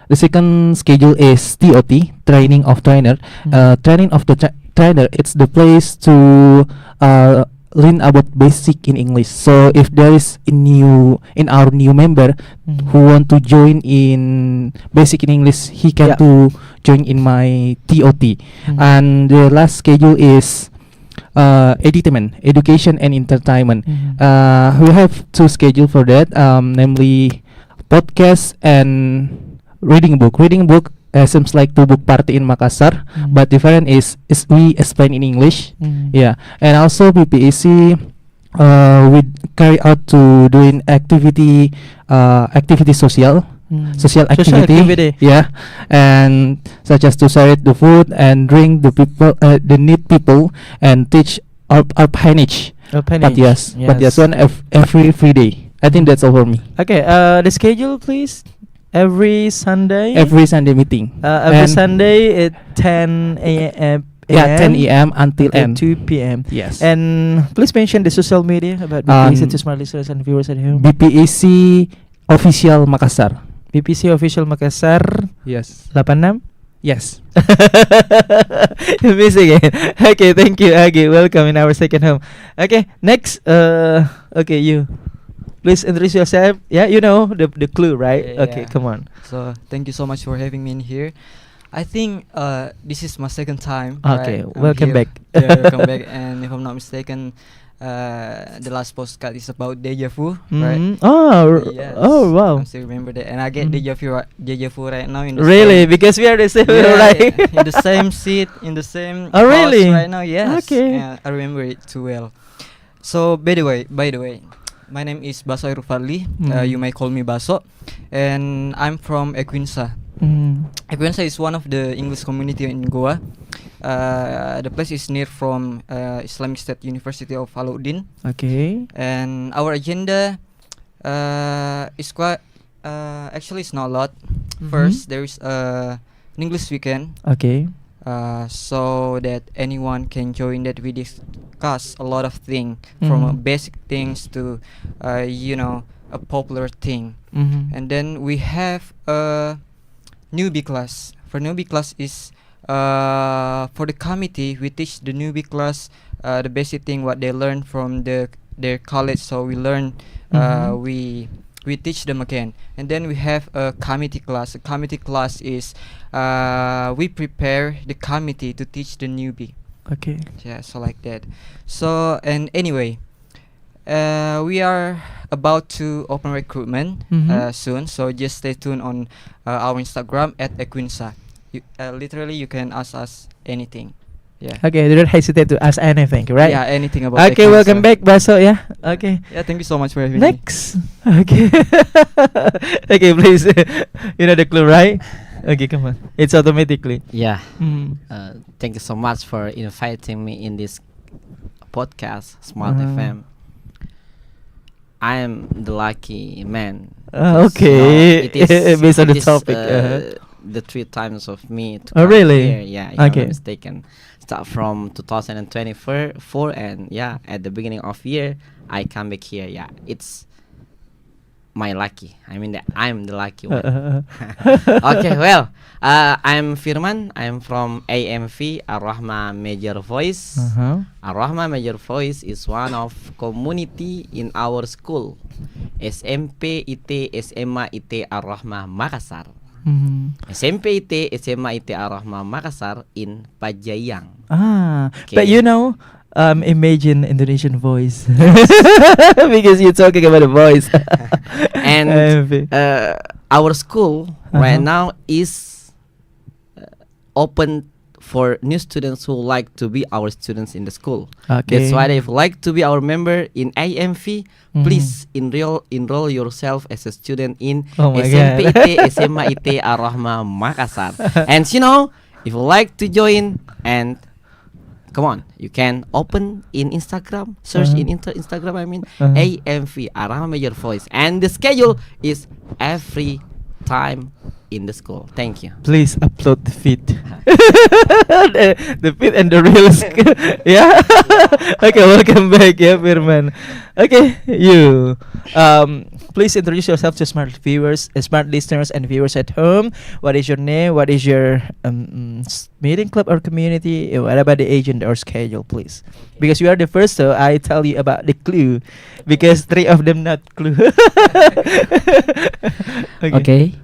The second schedule is TOT, training of trainer. Training of the trainer. It's the place to learn about basic in English. So if there is in our new member who want to join in basic in English, he can Yeah. to join in my TOT. Mhm. And the last schedule is edutainment, education and entertainment. Mhm. We have two schedule for that, namely podcast and reading book. Reading book seems like to book party in Makassar, but different is we explain in English. Mhm. Yeah, and also PPAC we carry out to doing activity social Mhm. social Social activity, activity. yeah, and such as to share the food and drink the people the need people and teach our pinage. But yes, one every Friday. I think that's all for me. Okay, the schedule, please. Every Sunday. Every Sunday meeting. Every And Sunday at 10 a.m. yeah, 10 a.m. until at end. 2 p.m. Yes. And please mention the social media about BPC to smart listeners and viewers at home. BPAC official Makassar. BPC official Makassar Yes. 86. Yes. Missing it. Okay, thank you, Agi. Welcome in our second home. Okay, next. Okay, you. Please introduce yourself. Yeah, you know the clue, right? Yeah, Okay, yeah. come on. So thank you so much for having me in here. I think this is my second time. Okay, right? I'm welcome here. back. Yeah, welcome back. And if I'm not mistaken, the last postcard is about deja vu, right? Mhm. Oh, Yes, oh wow. I still remember that, and I get Mhm. deja vu right now in the Really? same, Because we are the same, yeah, right? in the same seat, in the same Oh, house really? right now. Yes. Okay. Yeah, I remember it too well. So by the way, my name is Baso Irfadli. You may call me Baso, and I'm from Equinsa. Mm. Equinsa is one of the English community in Goa. The place is near from Islamic State University of Alauddin, Okay. and our agenda is quite actually it's not a lot. First, there is an English weekend, Okay. so that anyone can join. That we discuss a lot of things from basic things to a popular thing. Mhm. And then we have a newbie class. For newbie class is for the committee, we teach the newbie class the basic thing what they learn from their college. So we learn we teach them again. And then we have a committee class. A committee class is we prepare the committee to teach the newbie. Okay. Yeah, so like that. So and anyway, we are about to open recruitment soon. So just stay tuned on our Instagram at Equinsa. Literally, you can ask us anything. Yeah. Okay, don't hesitate to ask anything, right? Yeah, anything about. Okay, Equinsa. welcome back, Baso. Yeah. Okay. Yeah, thank you so much for having me. Next. Okay. Okay, please. You know the clue, right? Okay, come on. It's automatically. Yeah. Mm. Thank you so much for inviting me in this podcast, Smart Uh-huh. FM. I am the lucky man. Okay. It is, Based on it the is, topic. the 3 times of me to Oh, come really? here. Yeah, if I'm Okay. not mistaken. Start from 2024 and yeah, at the beginning of year I come back here. Yeah, it's my lucky. I mean that I'm the lucky one. Okay, well, I'm Firman. I'm from AMV Ar-Rahma Major Voice. Ar-Rahma Major Voice is one of community in our school, SMP IT SMA IT Ar-Rahma Makassar. SMP IT SMA IT Ar-Rahma Makassar in Pajayang. But you know, imagine Indonesian voice because you're talking about a voice. And our school right now is open for new students who like to be our students in the school. That's why if you like to be our member in AMV, please enroll yourself as a student in SMP IT SMA IT Ar-Rahma Makassar. And you know, if you like to join, and come on, you can open in Instagram, search in Instagram, I mean AMV Ar-Rahma Major Voice, and the schedule is every time in the school. Thank you. Please upload the feed. The feed and the reels. Yeah. Okay, welcome back, yeah, Firman. Okay, you. Please introduce yourself to smart viewers, smart listeners, and viewers at home. What is your name? What is your meeting club or community? What about the agent or schedule, please? Because you are the first, so I tell you about the clue. Because three of them not clue. Okay.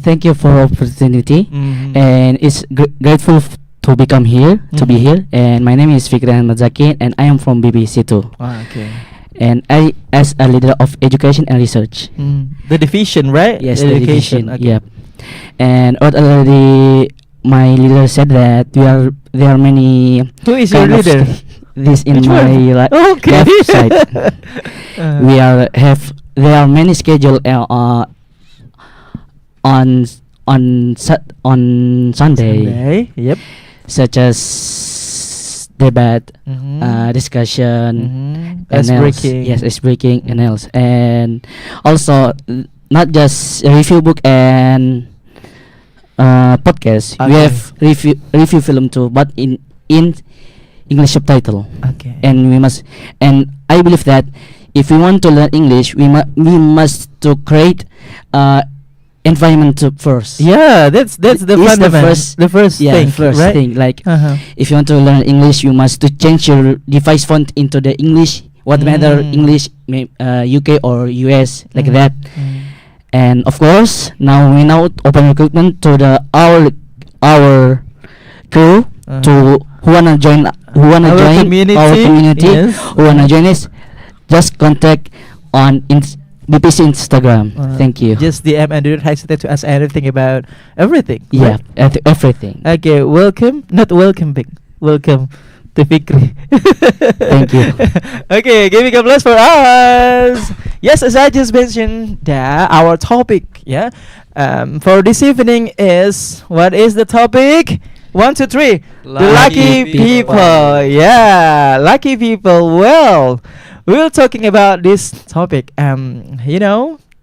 Thank you for opportunity, Mhm. and it's grateful to become here, to be Mhm. here. And my name is Fikri Ahmad Zaki, and I am from BBC too. Okay. And I, as a leader of education and research. The division, right? Yes, the division. Okay. Yep. And what already my leader said that there are many. Who is your kind of leader? this in Which my one? Okay. left side. We are have there are many schedule on Sunday, Yep. such as debate, Mhm. discussion, Mhm. and Ice else. breaking. Yes, ice breaking and else, and also not just review book and podcast. We Okay. have review film too, but in English subtitle. Okay. And we must, and I believe that if we want to learn English, we must to create environment first. Yeah, that's the Is the fundament. first- the first Yeah, thing, first right? thing. Like Uh-huh. if you want to learn English, you must to change your device font into the English. What matter Mm. English, UK or US, like Mm. that. Mm. And of course, now we open recruitment to the our crew to who wanna join Our our community, yes. who wanna join us. Just contact on BPC Instagram. Thank you. Just DM and do not hesitate to ask anything about everything. Yeah, right? everything. Okay, welcome. Not welcome, big. Welcome to Fikri. Thank you. Okay, giving applause for us. Yes, as I just mentioned, our topic, for this evening is, what is the topic? 1, 2, 3. The lucky people. Yeah, lucky people. Well, we're talking about this topic.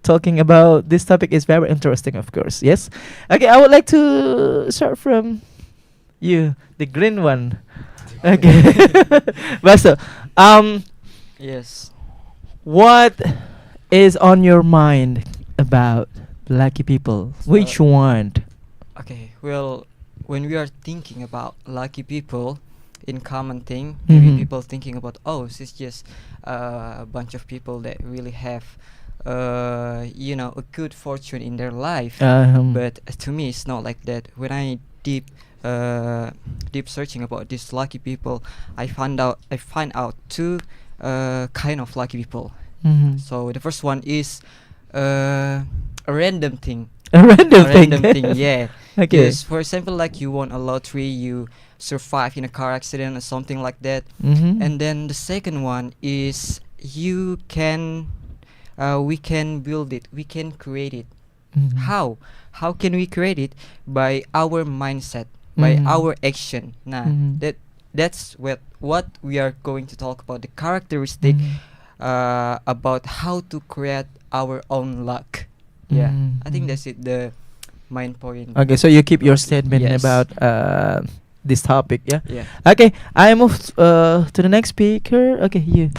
Talking about this topic is very interesting, of course. Yes. Okay, I would like to start from you, the green one. Okay. Basto, Yes. what is on your mind about lucky people? Which one? Okay. Well, when we are thinking about lucky people, in common thing, Mhm. maybe people thinking about, oh, this is just a bunch of people that really have, a good fortune in their life. But to me, it's not like that. When I deep searching about these lucky people, I find out two kind of lucky people. Mhm. So the first one is a random thing. A random A thing. random thing, yeah. Okay. Yes, for example, like you won a lottery, you survive in a car accident or something like that. Mhm. And then the second one is we can build it, we can create it. Mhm. How can we create it? By our mindset, by Mhm. our action. Nah, Mhm. that's what we are going to talk about, the characteristic Mhm. about how to create our own luck. Yeah, I think Mhm. that's it, the main point. Okay, so you keep your statement Yes. about this topic, yeah? Yeah. Okay, I move to the next speaker. Okay, you.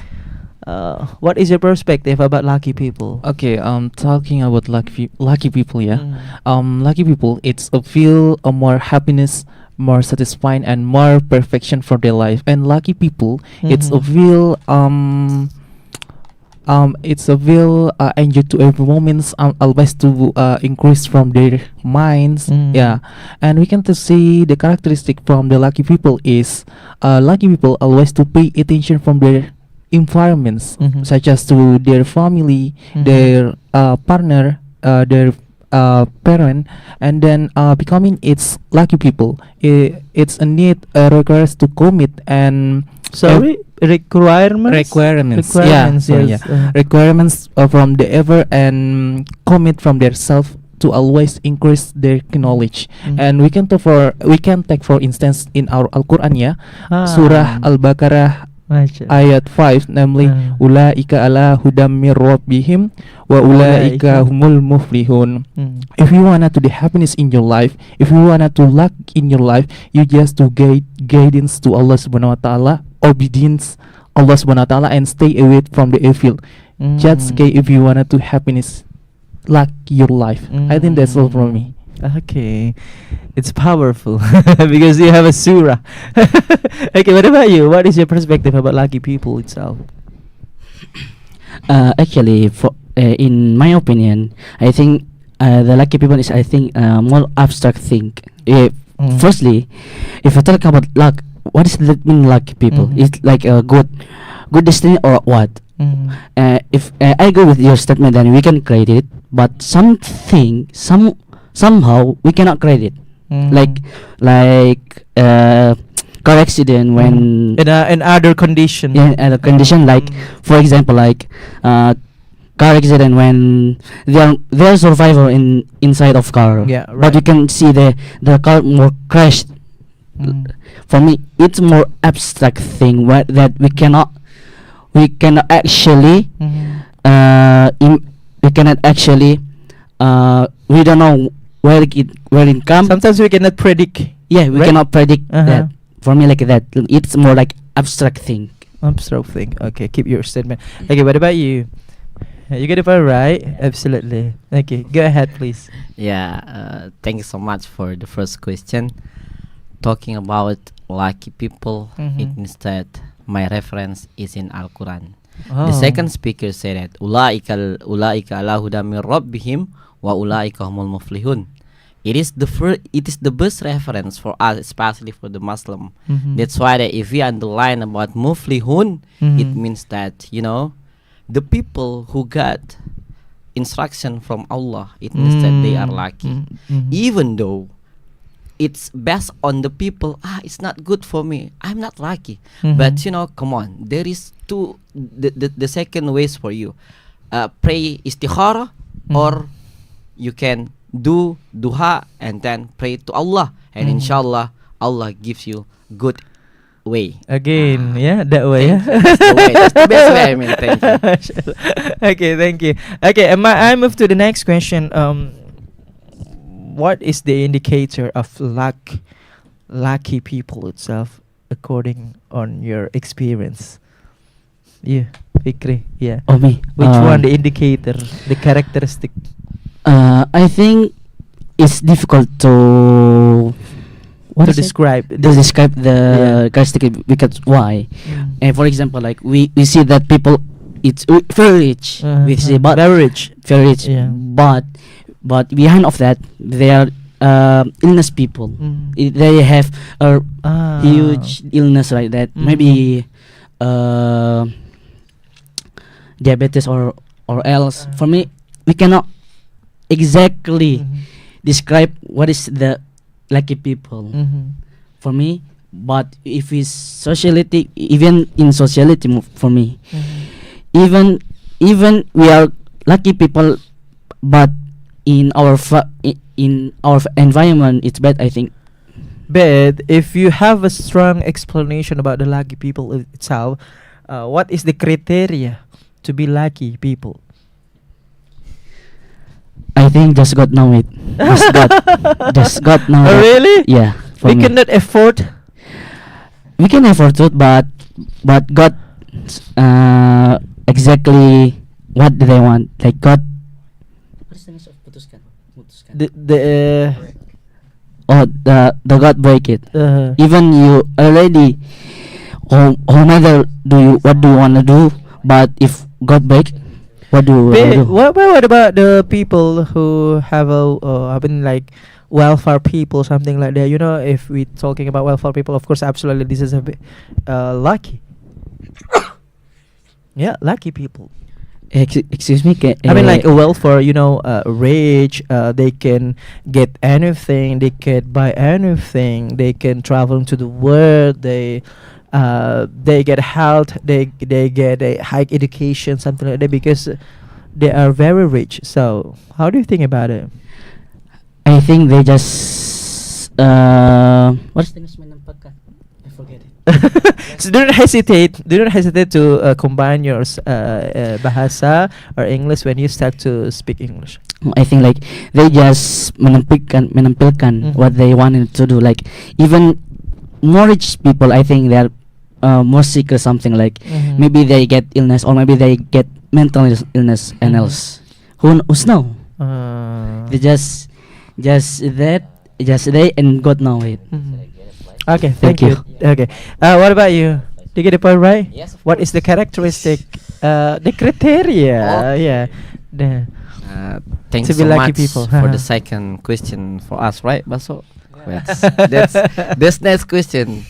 What is your perspective about lucky people? Okay, talking about lucky people, yeah. Mm. Lucky people, it's a feel a more happiness, more satisfying, and more perfection for their life. And lucky people, it's a Mhm. feel enjoy to every moments, always to increase from their minds. Mm. Yeah, and we can to see the characteristic from the lucky people is lucky people always to pay attention from their environments, Mhm. such as to their family, Mhm. their partner, their parent, and then becoming its lucky people. It's a need requires to commit and Sorry, requirements. requirements. Requirements, Yeah, yes. requirements from the ever and commit from their self to always increase their knowledge. Mhm. And we can take for instance in our Al-Quran, yeah, Ah. Surah Al-Baqarah Masya. ayat 5, namely ulaika ala hudam mir rabbihim wa ulaika Ulaika. humul muflihun. Mm. If you wanna to the happiness in your life, if you wanna to luck in your life, you just to guidance to Allah Subhanahu wa taala, obedience Allah Subhanahu wa taala, and stay away from the evil. Just okay if you wanted to happiness, luck your life. I think that's all from me. Okay, it's powerful because you have a surah. Okay, what about you? What is your perspective about lucky people itself? Actually, for in my opinion, I think the lucky people is, I think, more abstract thing. Firstly, if you talk about luck, what does that mean? Lucky people, Mhm. it's like a good destiny or what? If I go with your statement, then we can create it, but somehow we cannot create it. Like car accident when in other condition. in a condition like, for example, like car accident when they are survivor inside of car, Yeah, but you right. can see the car more crashed. For me, it's more abstract thing that we cannot actually we cannot actually we don't know where it come. Sometimes we cannot predict. Yeah, we right? cannot predict Uh-huh. that. For me, like that, it's more like abstract thing. Abstract thing. Okay, keep your statement. Okay, what about you? You get it all right. Absolutely. Okay, go ahead, please. Yeah, thank you so much for the first question. Talking about lucky people, it Mhm. means that my reference is in Al-Quran. Oh. The second speaker said that ulaika ala huda min rabbihim wa ulaika humul muflihun. It is the best reference for us, especially for the Muslim. Mhm. That's why that if we underline about muflihun, it Mhm. means that, the people who got instruction from Allah, it means that they are lucky. Even though it's based on the people, it's not good for me, I'm not lucky. But come on, there is the second ways for you. Pray istikhara, or you can do duha and then pray to Allah, and inshallah Allah gives you good way. Again, yeah, that way. Thank you. That's the way. That's the best way. I mean, thank you. Okay, thank you. Okay, I move to the next question. What is the indicator of lucky people itself, according on your experience? Yeah, Fikri. Yeah. Oh, me. Which one the indicator, the characteristic? I think it's difficult to To describe. describe the Yeah. characteristic, because why? And for example, like we see that people, it's very rich. We see, but very rich. very rich. Yeah. But behind of that, they are illness people. They have a huge illness like that. Maybe diabetes or else. For me, we cannot exactly describe what is the lucky people for me. But if it's sociality, even in sociality, for me, even we are lucky people, but in our environment it's bad, I think. But if you have a strong explanation about the lucky people itself, what is the criteria to be lucky people? I think just God know it. Just God know Oh, it. really? Yeah, for We me. cannot afford. We can afford it, but God exactly what do they want, like God. The The God break it. Even you already, what do you wanna do, but if God break, what do you do? what about the people who have like welfare people, something like that? If we talking about welfare people, of course, absolutely, this is a bit lucky. Yeah, lucky people. Excuse me. I mean, like a welfare, rich, they can get anything, they can buy anything, they can travel to the world, they get health, they get a high education, something like that, because they are very rich. So, how do you think about it? I think they just what's the next I forget it. So do not hesitate to combine your bahasa or English when you start to speak English. I think like they just menampilkan what they wanted to do. Like even more rich people, I think they are more sick or something. Like maybe they get illness, or maybe they get mental illness and else. Who's know? They just they and God know it. Okay, Thank thank you. Okay, what about you? Did you get the point right? Yes. What is the characteristic? The criteria. Yeah. The, Thanks To be so lucky much people. for the second question for us, right, Baso? That's next question.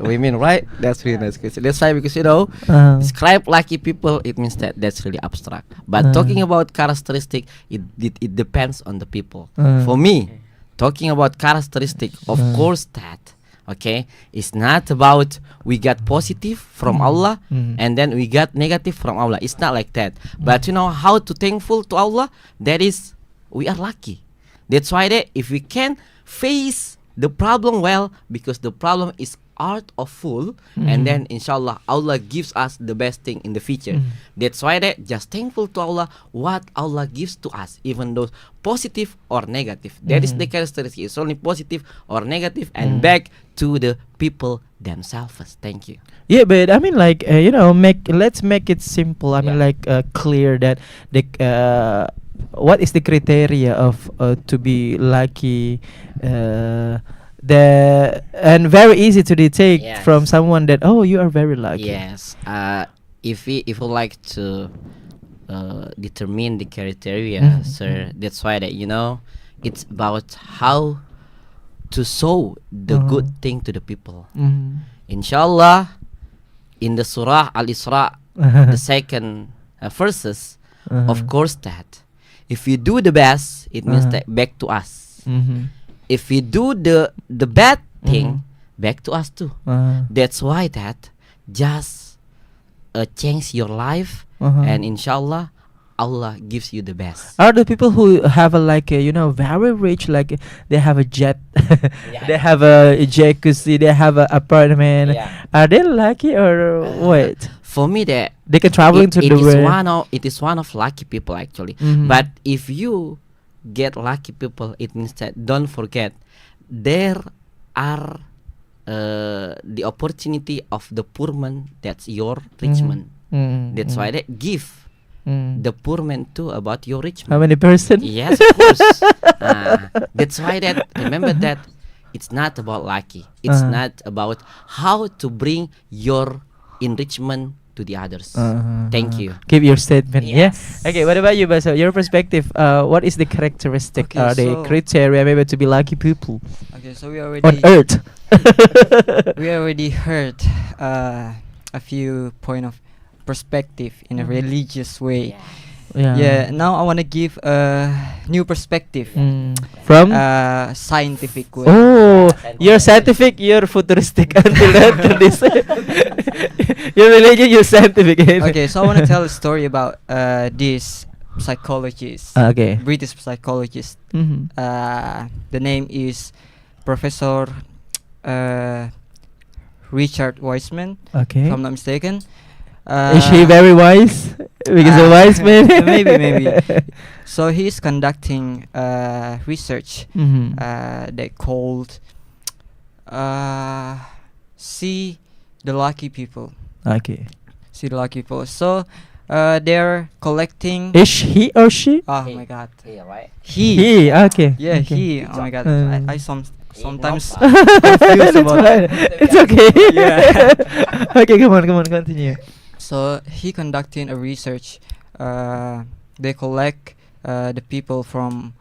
We mean right? That's really nice question. That's why because describe lucky people. It means that's really abstract. But talking about characteristic, it depends on the people. For me, talking about characteristic, of course that. Okay, it's not about we got positive from Allah and then we got negative from Allah. It's not like that. But you know how to thankful to Allah. That is, we are lucky. That's why that if we can face the problem well, because the problem is art of full, and then inshallah Allah gives us the best thing in the future. That's why that just thankful to Allah what Allah gives to us, even though positive or negative. That is the characteristic. It's only positive or negative, and back to the people themselves. Thank you. Yeah, but I mean, like let's make it simple. I mean, like clear that the what is the criteria of to be lucky? And very easy to detect Yes. from someone that you are very lucky. Yes. If we like to determine the criteria, sir, that's why that it's about how to show the good thing to the people. Inshallah, in the Surah Al-Isra, the second verses, of course that if we do the best, it means that back to us. If we do the bad thing, back to us too. That's why that just change your life, and inshallah Allah gives you the best. Are the people who have very rich, like they have a jet, they have a jacuzzi, they have an apartment? Yeah. Are they lucky or what? For me, that They can travel into it the is world. it is one of lucky people actually. Mhm. But if you get lucky people, it means that don't forget there are the opportunity of the poor man. That's your rich man. That's why they give the poor man too about your rich How man. many person? Yes, of course. That's why that remember that it's not about lucky. It's not about how to bring your enrichment to the others. Thank you. Give your statement. Yes. Yeah. Okay. What about you, Baso? Your perspective. What is the characteristic? Okay, The so- criteria maybe to be lucky people Okay, so we on already earth? we already heard a few point of perspective in a religious way. Yeah. Now I want to give a new perspective, From. scientific way. Oh, you're scientific. You're futuristic. Until that, this. You're religion. You're scientific. Okay, so I want to tell a story about this psychologist, Okay. British psychologist. Mhm. The name is Professor Richard Wiseman, Okay. if I'm not mistaken. Is he very wise? Because a wise man. maybe. So he's conducting research Mhm. they called See the Lucky People. Okay. See the Lucky People. So they're collecting. Is he or she? Oh my God. Yeah, right. He. Okay. Yeah, okay. he. Oh my God. I sometimes knows. confused It's about fine. that. It's okay. Yeah. Okay, come on, continue. So he conducting a research. They collect the people from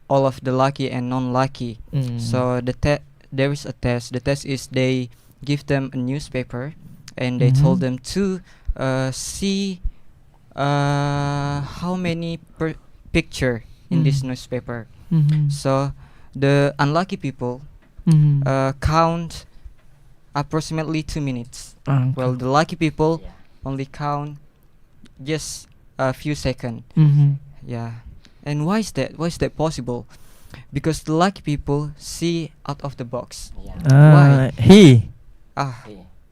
all of the lucky and non-lucky. So there is a test. The test is they give them a newspaper, and they told them to see how many picture in this newspaper. So the unlucky people count approximately 2 minutes. Well, the lucky people only count just a few seconds. Yeah. And why is that? Why is that possible? Because the lucky people see out of the box. Why? He. Ah,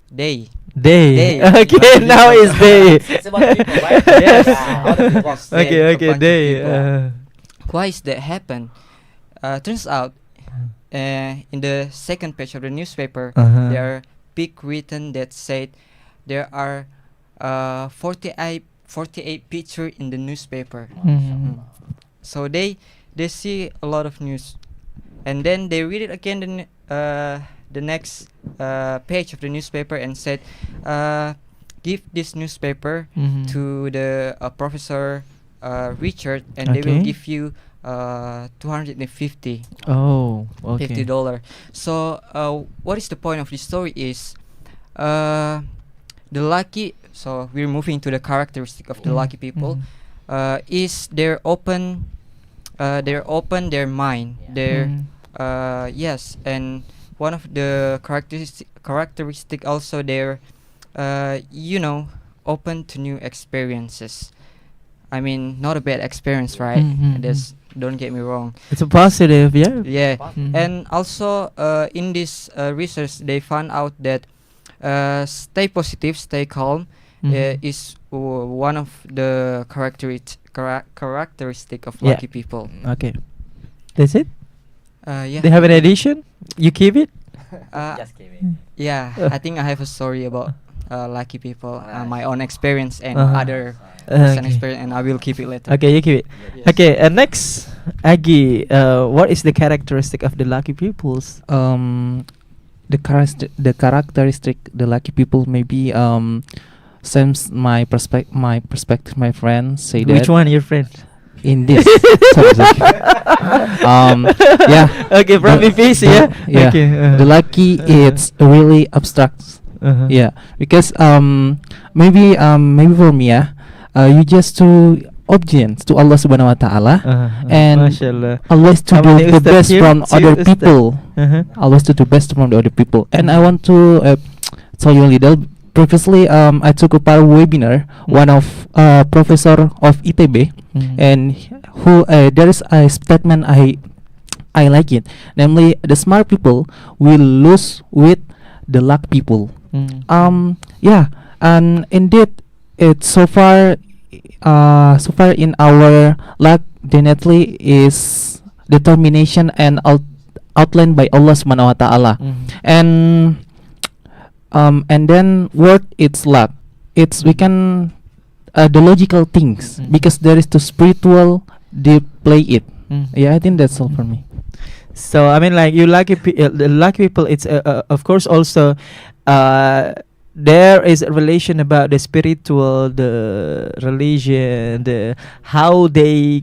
they. They. They. Okay, now it's they. It's about people, right? Yes. Out of the box. Okay, a okay, bunch of they. people. Why is that happen? Turns out, in the second page of the newspaper, there are big written that said there are 48 48 picture in the newspaper. Mhm. So they see a lot of news, and then they read it again the next page of the newspaper and said, give this newspaper Mhm. to the professor Richard, and they will Okay. give you 250 Oh, okay. $50. So what is the point of this story is the lucky. So we're moving to the characteristic of the lucky people. Is they're open their mind, their yes, and one of the characteristic also they're open to new experiences. I mean, not a bad experience, right? That's, don't get me wrong. It's a positive, yeah. Yeah. Mhm. And also in this research they found out that stay positive, stay calm Mhm. is one of the characteristic of Yeah. lucky people. Okay, that's it. Yeah. They have an edition. You keep it. Yeah, I think I have a story about lucky people, my own experience and Uh-huh. other person Okay. experience, and I will keep it later. Okay, you keep it. Okay, next, Agi, what is the characteristic of the lucky peoples? The characteristic the lucky people maybe since my perspective my friends say that Which one, your friend? in this subject. Yeah, Okay, from The- BPC, the- yeah. yeah. Okay, the lucky it's really abstract. uh-huh. Yeah, because maybe for me you just to obedience to Allah Subhanahu Wa Taala, and Mashallah. always to How do many the ustaz best here? from Two other ustaz. people. Uh-huh. Always to do best from the other people. And I want to tell you a little. Previously, I took a part of webinar. One of professor of ITB, and who there is a statement I like it. Namely, the smart people will lose with the luck people. Yeah, and indeed, it's so far in our luck definitely is determination and outlined by Allah Subhanahu Wa Taala. And then word it's luck. It's we can the logical things because there is the spiritual they play it. Yeah, I think that's all for me. So I mean, like you lucky the lucky people. It's of course also there is a relation about the spiritual, the religion, the how they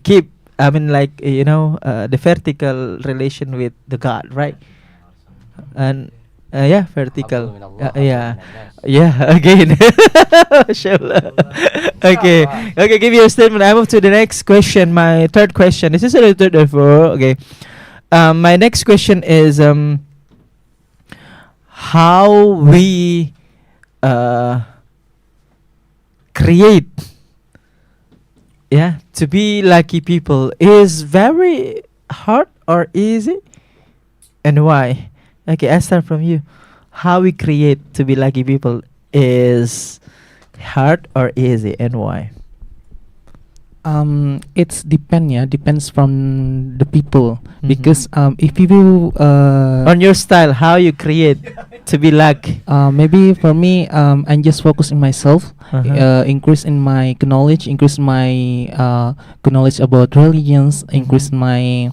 keep. I mean, like the vertical relation with the God, right? And yeah, vertical. Yeah. Again. Mashallah. Okay. Give you a statement. I move to the next question. My third question. This is a third or four. Okay. My next question is how we create to be lucky people is very hard or easy, and why? Okay, I start from you. How we create to be lucky people is hard or easy, and why? It's depends from the people because Mhm. if you On your style, how you create to be lucky? maybe for me I just focus in myself, increase in my knowledge, increase my knowledge about religions, increase my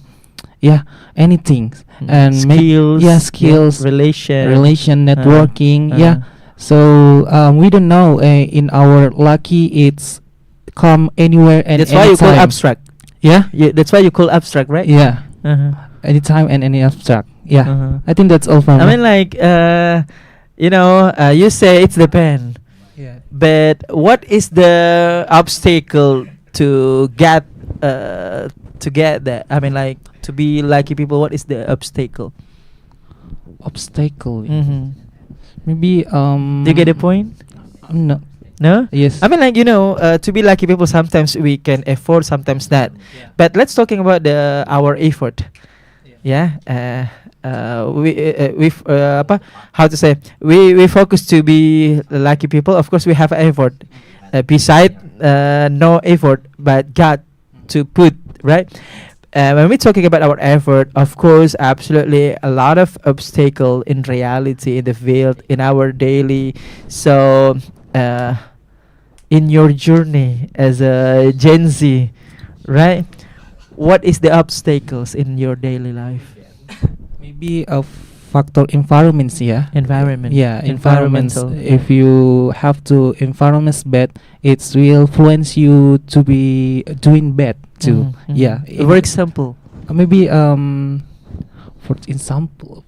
anything, and skills, skills, relation, networking, So we don't know in our lucky it's come anywhere and That's why you call anytime. abstract. Yeah, That's why you call abstract, right? yeah, Uh-huh. anytime and any abstract. Yeah, Uh-huh. I think that's all from I me. mean, like, you say it's depend, Yeah. but what is the obstacle to get that? I mean, like, to be lucky people, what is the obstacle? Obstacle. Mm-hmm. Maybe Do you get the point? No. No. Yes. I mean, like, to be lucky people, sometimes we can afford, sometimes not. But let's talking about our effort. Yeah. How to say? We focus to be lucky people. Of course, we have effort. Beside no effort, but God to put right. When we're talking about our effort, of course, absolutely a lot of obstacle in reality in the field in our daily. So in your journey as a Gen Z, right? What is the obstacles in your daily life? Maybe a factor environments, yeah. Environment. Yeah, environments. Environmental. If you have to environments bad, it will influence you to be doing bad too. Yeah. For example, Maybe for example,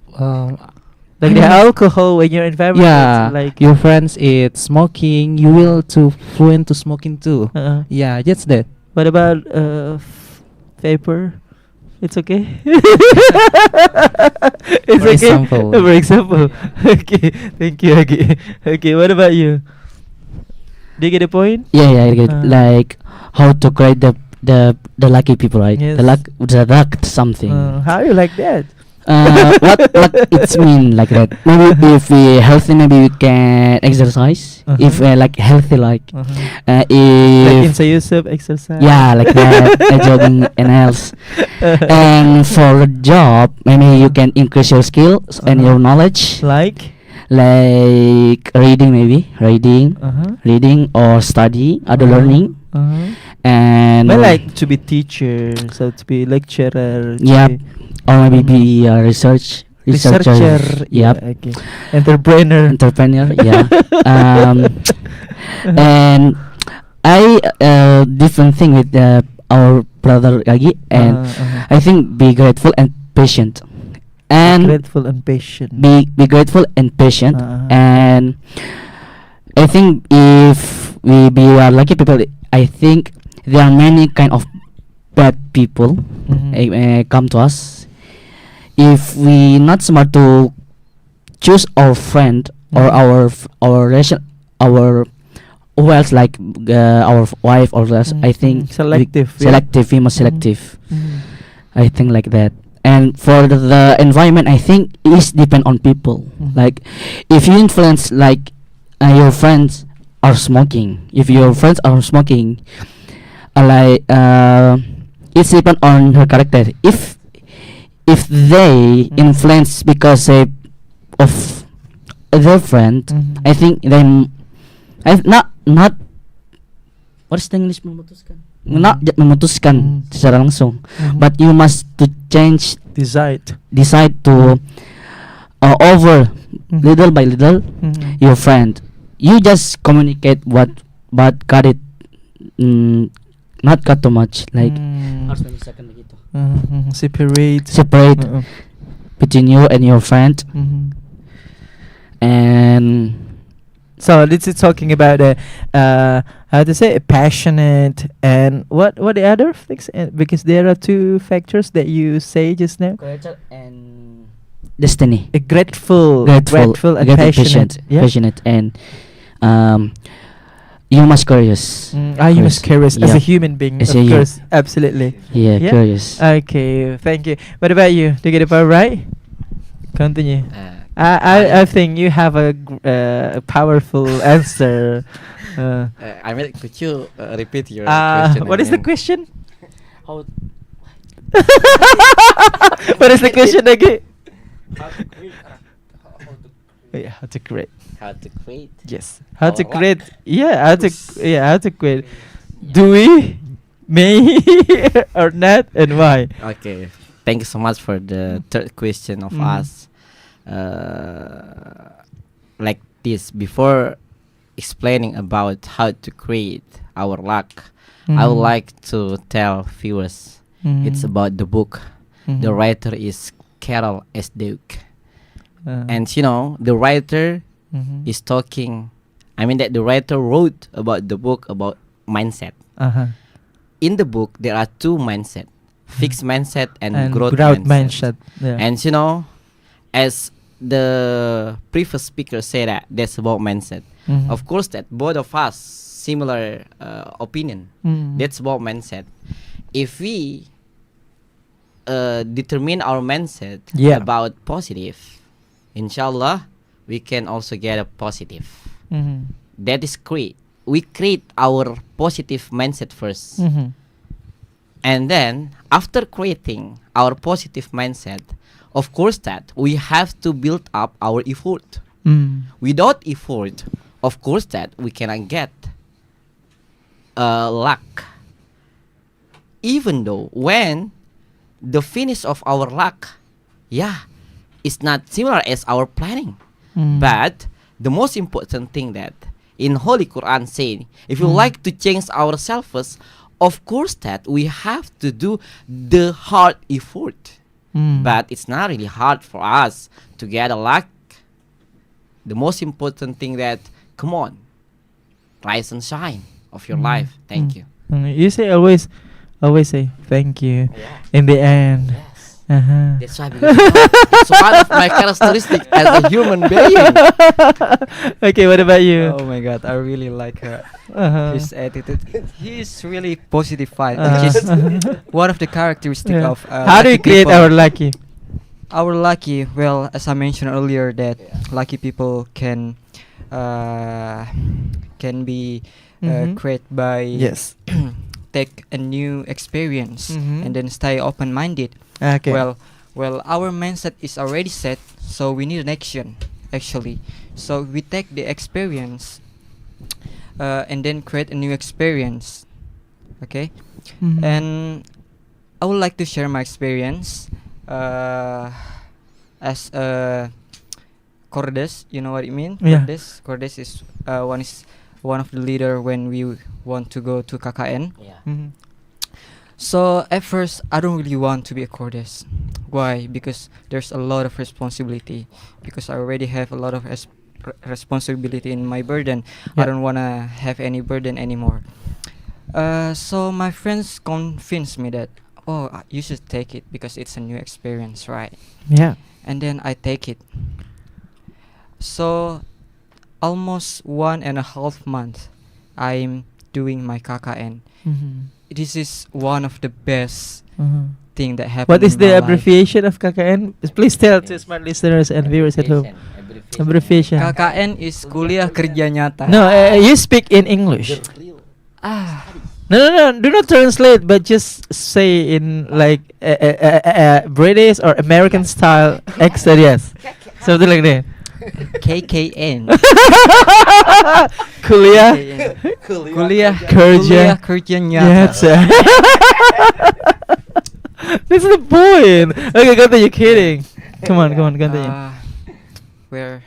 like the alcohol when your environment yeah, is like your friends is smoking, you will to fluent to smoking too. Yeah, just that. What about vapor? It's okay. It's For okay. example. For example. Okay. Thank you. Okay. Okay. What about you? Do you get the point? Yeah, I get Uh. like how to create the lucky people, right? Yes. The luck something. How you like that? What it's mean like that? Maybe if we healthy, maybe we can exercise. If like healthy, like Like in if Yusuf exercise. yeah, like that, jogging and else. And for a job, maybe you can increase your skills and your knowledge, Like. like reading, maybe reading, reading or study, other learning, and I like to be teacher, so to be lecturer. to Yep. be or maybe be a researcher. researcher. Yep. Okay. Entrepreneur. Entrepreneur. Yeah. And I different thing with our brother Agi, and I think be grateful and patient, and Grateful and patient. be grateful and patient. Uh-huh. And I think if we be lucky people, I think there are many kind of bad people come to us. If we not smart to choose our friend or our relation, our who else, like our wife or less, I think Selective. we must selective. I think like that. And for the environment, I think it is depend on people. Like if you influence, like your friends are smoking, if your friends are smoking, like it's depend on her character. If they influence because of their friend, I think they I not what's the English memutuskan? Not memutuskan secara langsung, but you must to change, decide to over little by little your friend. You just communicate but cut it, not cut too much, like harus memisahkan begitu. Separate between you and your friend. And so this is talking about how to say passionate and what the other things, because there are two factors that you say just now. and destiny. Grateful and passionate. Yeah. Passionate and you must curious. You must curious as a human being, As of a course, absolutely. Yeah, curious. Okay, thank you. What about you? Do you get it part right? Continue. I think you have a powerful answer. I mean, could you repeat your question? What is the again? question? How What is the question again? How to create. How to create? Yes. How to Our create? luck. Yeah. How to create? Do we? May or not, and why? Okay. Thank you so much for the third question of us. Like this, before explaining about how to create our luck, I would like to tell viewers it's about the book. The writer is Carol S. Duke. And you know, the writer is talking, I mean that the writer wrote about the book about mindset. In the book, there are two mindset, fixed mindset and growth mindset. Yeah. And you know, as the previous speaker said, that's about mindset. Of course, that both of us similar opinion. That's about mindset. If we determine our mindset about positive, inshallah, we can also get a positive. That is create. We create our positive mindset first. And then, after creating our positive mindset, of course that we have to build up our effort. Without effort, of course that we cannot get luck. Even though when the finish of our luck, yeah, it's not similar as our planning. But the most important thing that in Holy Quran saying, if you like to change ourselves, of course that we have to do the hard effort. But it's not really hard for us to get a luck. The most important thing that, come on, rise and shine of your life. Thank you. You say always say thank you in the end. Uh-huh. That's why because it's one of my characteristics as a human being. Okay, what about you? Oh my god, I really like Uh-huh. his attitude. He's really positive vibe, Uh, which is one of the characteristics Yeah. of How do you lucky create people. our lucky? Our lucky? Well, as I mentioned earlier, that lucky people can be Mhm. created by Yes. take a new experience Mhm. and then stay open-minded. Okay. Well, our mindset is already set, so we need an action actually. So we take the experience and then create a new experience. Okay, Mhm. and I would like to share my experience as a Cordes. You know what it means? Yeah. Cordes is one of the leader when we want to go to KKN. Mhm. So at first, I don't really want to be a Cordes. Why? Because there's a lot of responsibility. Because I already have a lot of responsibility in my burden. I Yeah. don't wanna have any burden anymore. So my friends convinced me that, oh, you should take it because it's a new experience, right? Yeah. And then I take it. So almost 1.5 months, I'm doing my KKN. Mhm. This is one of the best Mhm. thing that happened. What is in the my life. abbreviation of KKN? Please tell to smart listeners and viewers at home. Abbreviation. KKN is kuliah kerja nyata. No, you speak in English. Ah, No. Do not translate, but just say in like British or American style accent. Yes, something like that. KKN. Kuliah Kuliah kerja kerja nyata. nyata. That's the point. Okay, continue. Kidding. Come on, continue. Where?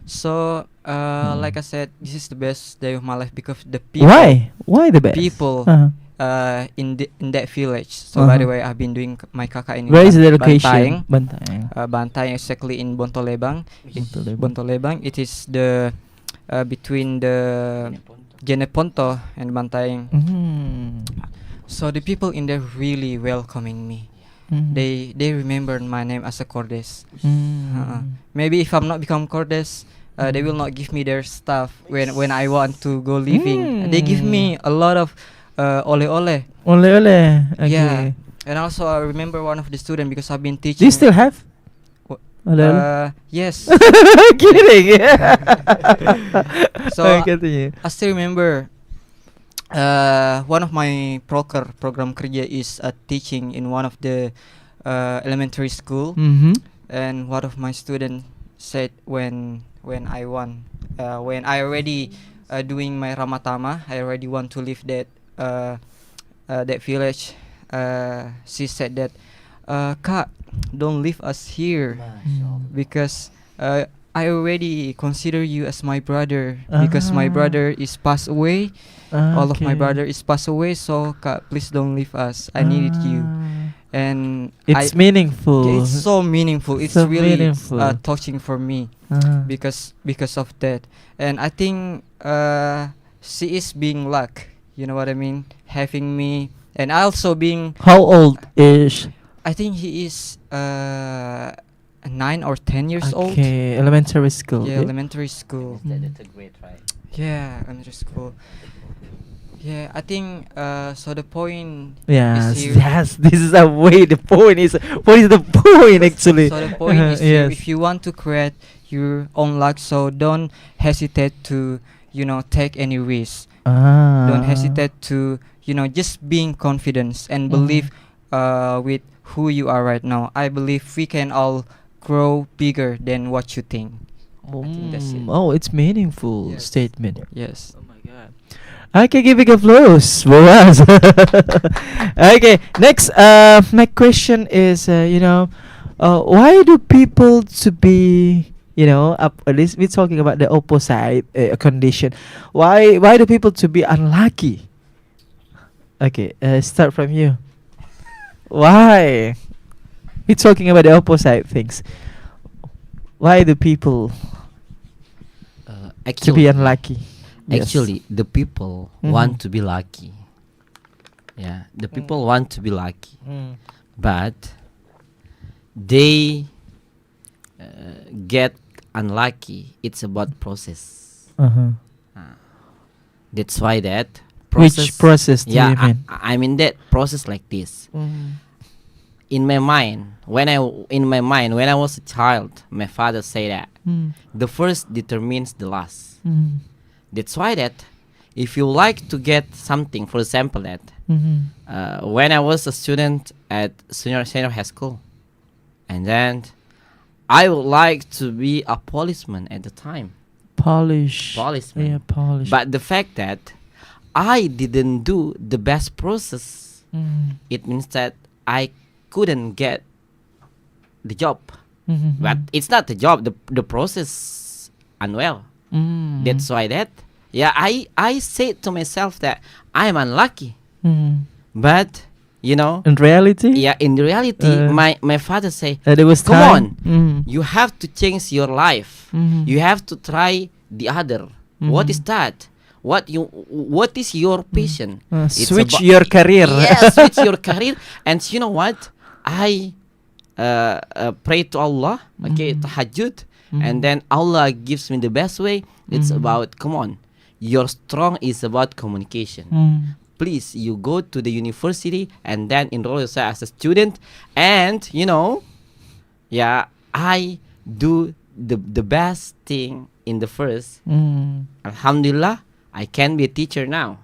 So, like I said, this is the best day of my life because the people. Why? Why the best? People Uh-huh. in that village. So by the Uh-huh. way, I've been doing my KKN in Where is the Bantaeng. location? Bantaeng. Bantaeng exactly in Bontolebang. Bontolebang. Bontolebang. It is the between the Jeneponto and Bantaeng. Mhm. So the people in there really welcoming me. Mhm. They remember my name as a Cordes. Mhm. Maybe if I'm not become Cordes, they will not give me their stuff when I want to go living. They give me a lot of ole-ole. Ole. Okay. Yeah. And also I remember one of the student because I've been Do teaching. you still have? Wha- Ole. Yes. Kidding. So Continue. I still remember one of my program kerja is teaching in one of the elementary school, Mhm. and one of my student said when I already doing my ramatama, I already want to leave that village. She said that, Kak, don't leave us here because I already consider you as my brother because my brother is passed away. All of my brother is passed away, so Kak, please don't leave us. I needed you. And It's meaningful. yeah, it's so meaningful. It's So really meaningful. touching for me because of that. And I think she is being luck. You know what I mean? Having me, and also being. How old is? I think he is 9 or 10 years old. Okay, elementary school. Yeah, elementary school. That's a great, right? Yeah, elementary school. Yeah, I think so. The point. Yes, is here. yes. This is a way. The point is. What is the point actually? So the point is here, Yes. if you want to create your own luck, so don't hesitate to take any risk. Don't hesitate to just being confident and believe with who you are right now. I believe we can all grow bigger than what you think. I think that's it. Oh, it's meaningful Yes. statement. Yes. Oh my god. Okay, giving applause for us. Okay, next, my question is, why do people to be, up? At least we're talking about the opposite condition. Why do people to be unlucky? Okay, start from you. Why? We're talking about the opposite things. Why do people to be unlucky? Yes. Actually, the people Mhm. want to be lucky. Yeah, the people want to be lucky, but they get unlucky. It's about process. Uh-huh. That's why that Which process do Yeah, you mean? I mean that process like this. In my mind, when I was a child, my father said that the first determines the last. That's why that if you like to get something, for example, that when I was a student at senior high school, and then I would like to be a policeman at the time. Policeman. Yeah, polish. But the fact that I didn't do the best process, it means that I couldn't get the job. But it's not the job, the process unwell. That's why that I said to myself that I'm unlucky. But in reality, in reality, my father say, there was come time. on, you have to change your life. You have to try the other. What is that? What is your passion? It's Switch about- your career. Yeah, switch your career. And you know what? I pray to Allah, okay, tahajjud, and then Allah gives me the best way. It's about, come on, your strong is about communication. Please, you go to the university and then enroll yourself as a student, and I do the best thing in the first. Alhamdulillah, I can be a teacher now.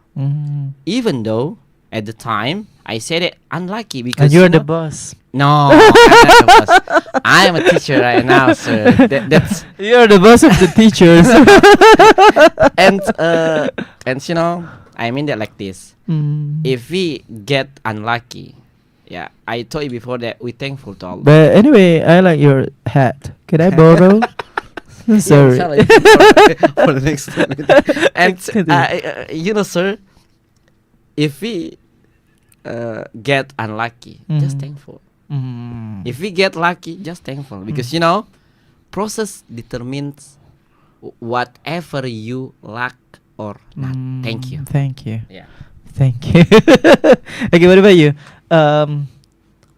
Even though at the time I said it unlucky because And you're the boss. No, I'm not the boss. I am a teacher right now, sir. That's You're the boss of the teachers. and I mean that like this. If we get unlucky, I told you before that we're thankful to Allah. But anyway, I like your hat. Can I borrow? Sorry. For the next time. And Continue. sir, if we get unlucky, just thankful. If we get lucky, just thankful, because process determines whatever you lack or not. Thank you. Thank you. Yeah. Thank you. Okay, what about you?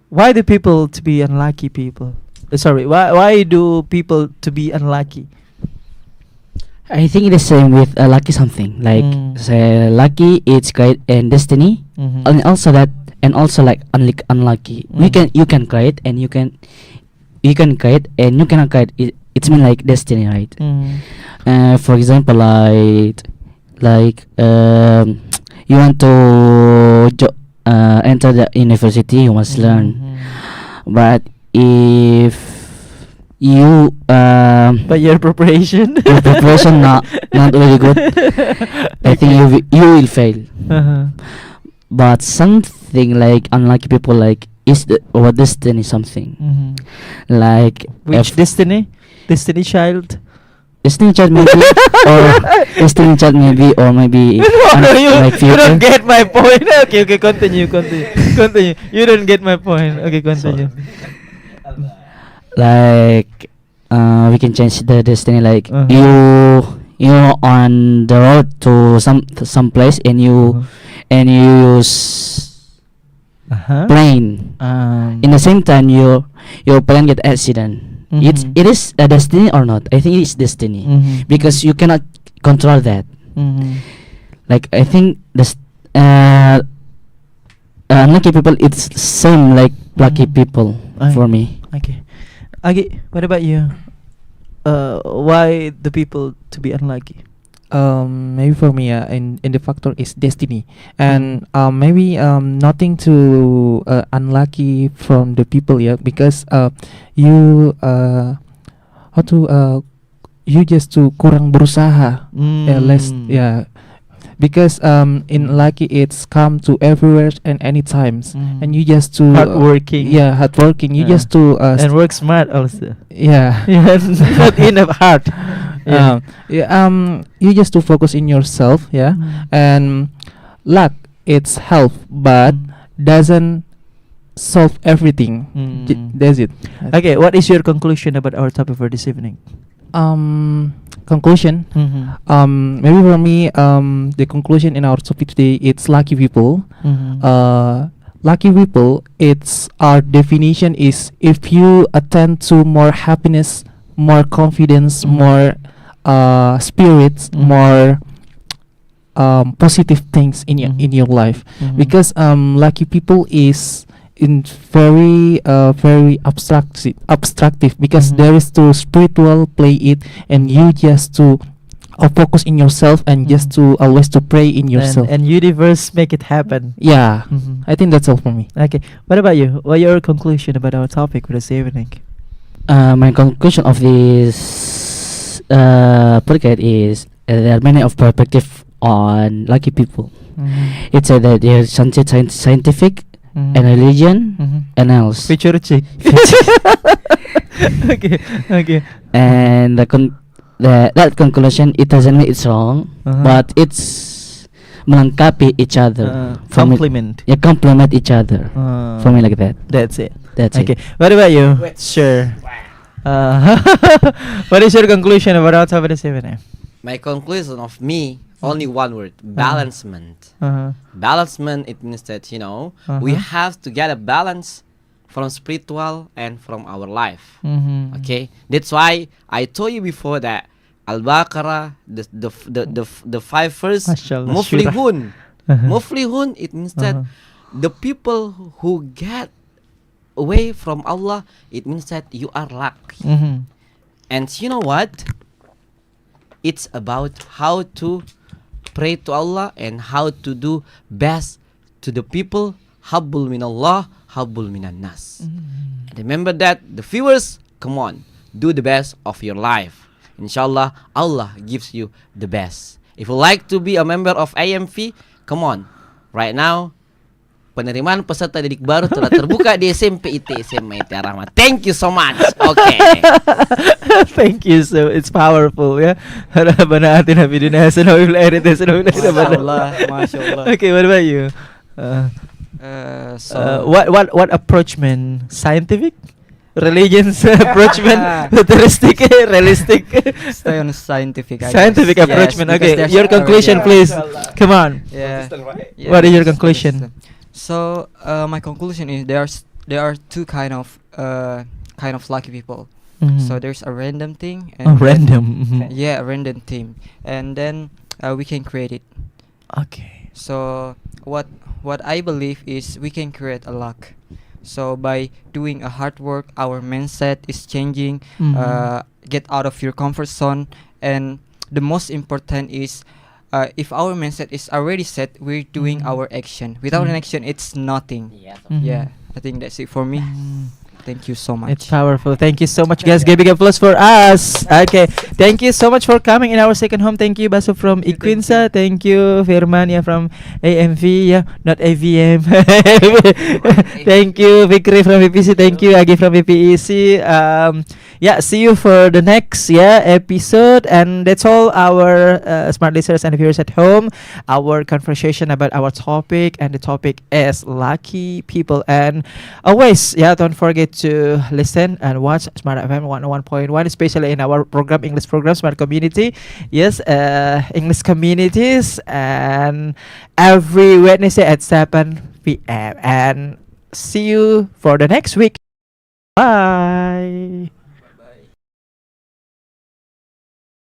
Why do people to be unlucky people? Sorry, why do people to be unlucky? I think it is same with lucky something like say lucky it's great and destiny, and also like unlucky. You can create and you can create and you cannot create. It's mean like destiny, right? For example, like you want to enter the university, you must learn. But if you But your preparation. your preparation not really good, I think you will fail. But something like unlucky people like is or destiny something like Which destiny? Destiny child. destiny child maybe or destiny child maybe or maybe like You don't future. get my point. Okay, continue. You don't get my point. Okay, continue. Like we can change the destiny like Uh-huh. you on the road to some place and you use plane. In the same time your plane get accident. It is a destiny or not? I think it's destiny because you cannot control that. Like I think this unlucky people it's same like lucky people for me. Okay, what about you? Why the people to be unlucky? Maybe for me, in the factor is destiny, and maybe nothing to unlucky from the people, because you how to you just to kurang berusaha, less, because in Lucky it's come to everywhere and any times, and you just to Hardworking. yeah, hardworking. You Yeah. just to And work smart also. yeah. Yeah, not enough hard. Yeah. You just to focus in yourself, yeah, and luck it's help, but doesn't solve everything. That's it. Okay, what is your conclusion about our topic for this evening? Conclusion. Maybe for me, the conclusion in our topic today, it's lucky people. Lucky people, it's our definition is if you attend to more happiness, more confidence, more spirits, more positive things in your life, because lucky people is in very abstractive, because there is to spiritual play it, and you just to focus in yourself, and just to always to pray in yourself. And universe make it happen. Yeah, I think that's all for me. Okay, what about you? What your conclusion about our topic for this evening? My conclusion of this podcast is there are many of perspective on lucky people. It's that they're scientific and religion and else. Future chick. Okay. And that conclusion, it doesn't mean it's wrong, but it's melengkapi each other. For me- Compliment. yeah, complement each other. For me, like that. That's it. That's Okay. it. What about you? Sure. What is your conclusion about our topic this evening? My conclusion of me, only one word: balancement. Balancement, it means that we have to get a balance from spiritual and from our life. Okay, that's why I told you before that Al-Baqarah, the five first Mashallah, muflihun. Muflihun, it means that the people who get away from Allah, it means that you are lucky. And you know what? It's about how to pray to Allah and how to do best to the people. Habbul minallah, habbul minan nas. And remember that, the viewers, come on, do the best of your life. Inshallah, Allah gives you the best. If you like to be a member of AMV, come on. Right now, penerimaan peserta didik baru telah terbuka di SMP IT SMA IT Rahmat. Thank you so much. Okay. Thank you. So it's powerful, yeah. Rabbana atina fid dunya hasanah wa fil akhirati hasanah wa qina adzabannar. Mashallah. Okay, what about you? What approachment? Scientific? Religion's approachment? Futuristic? Realistic? Stay on scientific. I Scientific guess. approachment. Yes, because Okay, there's your conclusion, please. Come on. Yeah. What is your yes, conclusion? yes. So my conclusion is there are two kind of lucky people. So there's a random thing and Random. yeah, a random thing, and then we can create it. Okay. So what I believe is we can create a luck. So by doing a hard work, our mindset is changing. Get out of your comfort zone, and the most important is if our mindset is already set, we're doing our action. Without an action, it's nothing. Yeah, I think that's it for me. Thank you so much. It's powerful. Thank you so much, guys. Give a big applause for us. Okay. Thank you so much for coming in our second home. Thank you, Basu from Equinsa. Thank you, Firman, from AMV, not AVM. Thank you, Fikri from VPC. Thank you, Agi from VPEC. See you for the next episode. And that's all our smart listeners and viewers at home. Our conversation about our topic, and the topic is lucky people. And always, don't forget to listen and watch Smart FM 101.1, especially in our program, English program, Smart Community. Yes, English Communities, and every Wednesday at 7 p.m. And see you for the next week. Bye.